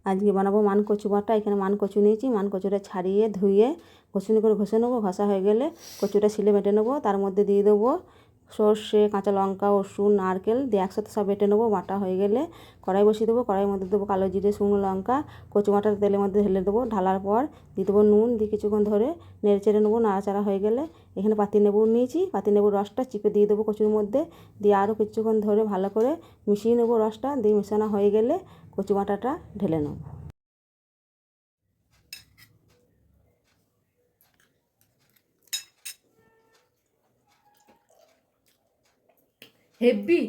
আজকে বানাবো মানকচু বাটা। এখানে মানকচু নিয়েছি, মানকচুটা ছাড়িয়ে ধুয়ে ঘষুনি করে ঘষে নেবো। ঘষা হয়ে গেলে কচুটা শিলে বেটে নেবো। তার মধ্যে দিয়ে দেবো সর্ষে, কাঁচা লঙ্কা, রসুন, নারকেল দিয়ে একসাথে সব বেটে নেবো। বাটা হয়ে গেলে কড়াই বসিয়ে দেবো। কড়াইয়ের মধ্যে দেবো কালো জিরে, শুকনো লঙ্কা, কচু বাটার তেলের মধ্যে ঢেলে দেবো। ঢালার পর দিয়ে দেবো নুন, দিয়ে কিছুক্ষণ ধরে নেড়ে চেড়ে নেবো। নাড়াচাড়া হয়ে গেলে এখানে পাতিলেবু নিয়েছি, পাতিলেবুর রসটা চিপে দিয়ে দেবো কচুর মধ্যে। দিয়ে আরও কিছুক্ষণ ধরে ভালো করে মিশিয়ে নেবো রসটা। দিয়ে মেশানো হয়ে গেলে কচু বাটাটা ঢেলে নেবো। হেব্বি